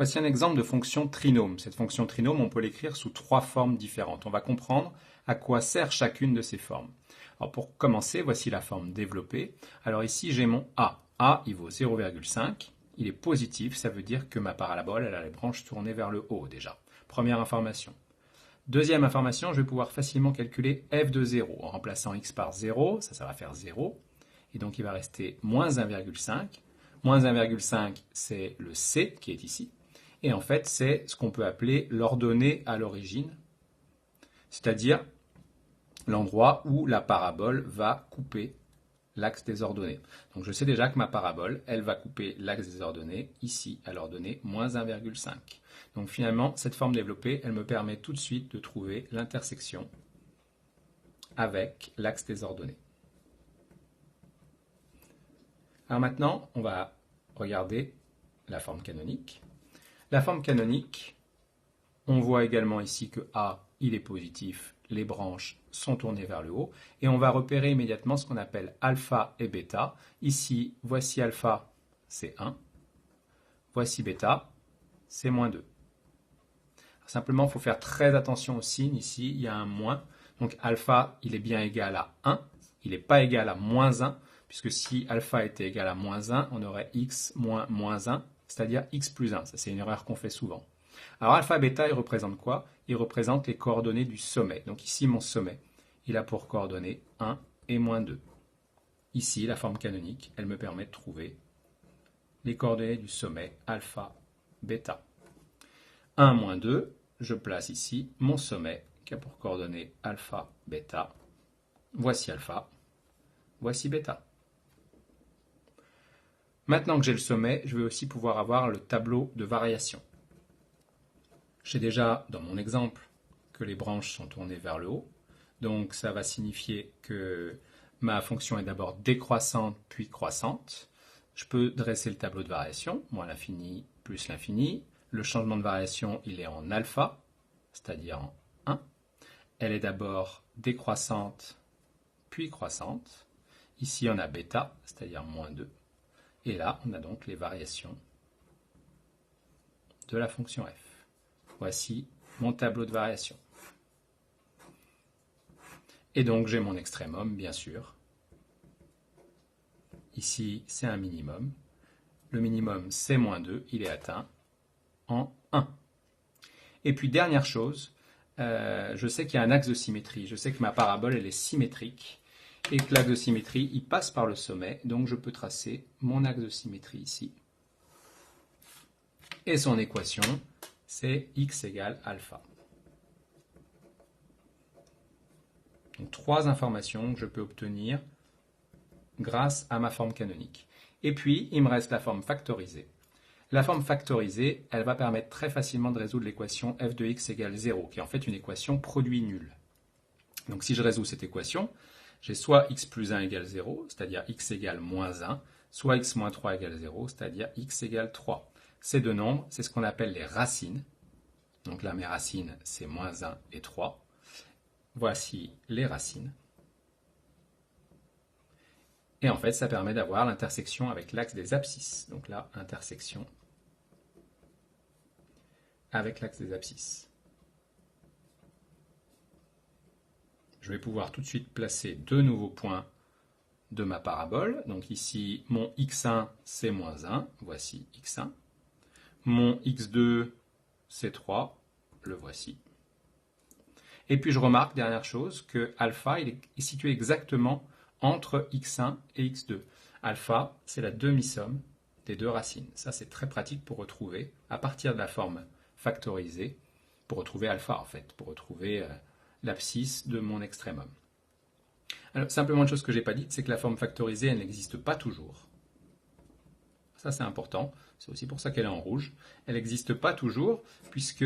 Voici un exemple de fonction trinôme. Cette fonction trinôme, on peut l'écrire sous 3 formes différentes. On va comprendre à quoi sert chacune de ces formes. Alors pour commencer, voici la forme développée. Alors ici, j'ai mon A. A, il vaut 0,5. Il est positif, ça veut dire que ma parabole, elle a les branches tournées vers le haut déjà. Première information. Deuxième information, je vais pouvoir facilement calculer f de 0. En remplaçant x par 0, ça va faire 0. Et donc il va rester moins 1,5. Moins 1,5, c'est le C qui est ici. Et en fait, c'est ce qu'on peut appeler l'ordonnée à l'origine, c'est-à-dire l'endroit où la parabole va couper l'axe des ordonnées. Donc je sais déjà que ma parabole, elle va couper l'axe des ordonnées ici à l'ordonnée moins 1,5. Donc finalement, cette forme développée, elle me permet tout de suite de trouver l'intersection avec l'axe des ordonnées. Alors maintenant, on va regarder la forme canonique. La forme canonique, on voit également ici que A, il est positif, les branches sont tournées vers le haut, et on va repérer immédiatement ce qu'on appelle alpha et bêta. Ici, voici alpha, c'est 1. Voici bêta, c'est moins 2. Alors, simplement, il faut faire très attention au signe. Ici, il y a un moins. Donc alpha, il est bien égal à 1. Il n'est pas égal à moins 1, puisque si alpha était égal à moins 1, on aurait x moins moins 1, c'est-à-dire x plus 1. Ça, c'est une erreur qu'on fait souvent. Alors alpha, bêta, il représente quoi? Il représente les coordonnées du sommet. Donc ici, mon sommet, il a pour coordonnées 1 et moins 2. Ici, la forme canonique, elle me permet de trouver les coordonnées du sommet alpha, bêta. 1, moins 2, je place ici mon sommet qui a pour coordonnées alpha, bêta. Voici alpha, voici bêta. Maintenant que j'ai le sommet, je vais aussi pouvoir avoir le tableau de variation. J'ai déjà, dans mon exemple, que les branches sont tournées vers le haut. Donc ça va signifier que ma fonction est d'abord décroissante puis croissante. Je peux dresser le tableau de variation, moins l'infini plus l'infini. Le changement de variation, il est en alpha, c'est-à-dire en 1. Elle est d'abord décroissante puis croissante. Ici, on a bêta, c'est-à-dire moins 2. Et là, on a donc les variations de la fonction f. Voici mon tableau de variation. Et donc, j'ai mon extrémum, bien sûr. Ici, c'est un minimum. Le minimum, c'est moins 2. Il est atteint en 1. Et puis, dernière chose, je sais qu'il y a un axe de symétrie. Je sais que ma parabole, elle est symétrique. Et que l'axe de symétrie, il passe par le sommet. Donc, je peux tracer mon axe de symétrie ici. Et son équation, c'est x égale alpha. Donc, 3 informations que je peux obtenir grâce à ma forme canonique. Et puis, il me reste la forme factorisée. La forme factorisée, elle va permettre très facilement de résoudre l'équation f de x égale 0, qui est en fait une équation produit nul. Donc, si je résous cette équation, j'ai soit x plus 1 égale 0, c'est-à-dire x égale moins 1, soit x moins 3 égale 0, c'est-à-dire x égale 3. Ces deux nombres, c'est ce qu'on appelle les racines. Donc là, mes racines, c'est moins 1 et 3. Voici les racines. Et en fait, ça permet d'avoir l'intersection avec l'axe des abscisses. Donc là, intersection avec l'axe des abscisses. Je vais pouvoir tout de suite placer deux nouveaux points de ma parabole. Donc ici, mon x1, c'est moins 1. Voici x1. Mon x2, c'est 3. Le voici. Et puis je remarque, dernière chose, que alpha il est situé exactement entre x1 et x2. Alpha, c'est la demi-somme des deux racines. Ça, c'est très pratique pour retrouver, à partir de la forme factorisée, pour retrouver alpha, en fait, pour retrouver l'abscisse de mon extrémum. Alors, simplement une chose que je n'ai pas dite, c'est que la forme factorisée, elle n'existe pas toujours. Ça, c'est important. C'est aussi pour ça qu'elle est en rouge. Elle n'existe pas toujours, puisque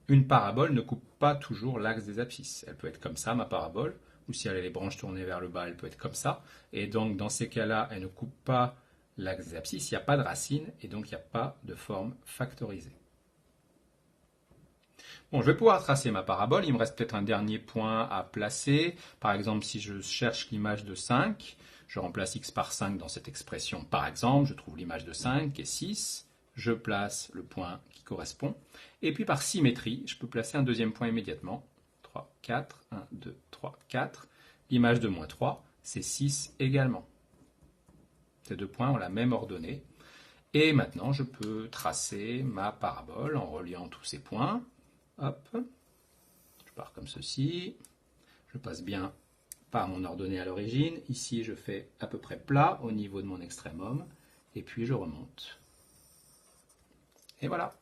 une parabole ne coupe pas toujours l'axe des abscisses. Elle peut être comme ça, ma parabole, ou si elle a les branches tournées vers le bas, elle peut être comme ça. Et donc, dans ces cas-là, elle ne coupe pas l'axe des abscisses, il n'y a pas de racine, et donc il n'y a pas de forme factorisée. Bon, je vais pouvoir tracer ma parabole. Il me reste peut-être un dernier point à placer. Par exemple, si je cherche l'image de 5, je remplace x par 5 dans cette expression. Par exemple, je trouve l'image de 5 qui est 6, je place le point qui correspond. Et puis par symétrie, je peux placer un deuxième point immédiatement. 3, 4, 1, 2, 3, 4. L'image de moins 3, c'est 6 également. Ces deux points ont la même ordonnée. Et maintenant, je peux tracer ma parabole en reliant tous ces points. Hop, je pars comme ceci. Je passe bien par mon ordonnée à l'origine. Ici, je fais à peu près plat au niveau de mon extrémum. Et puis, je remonte. Et voilà.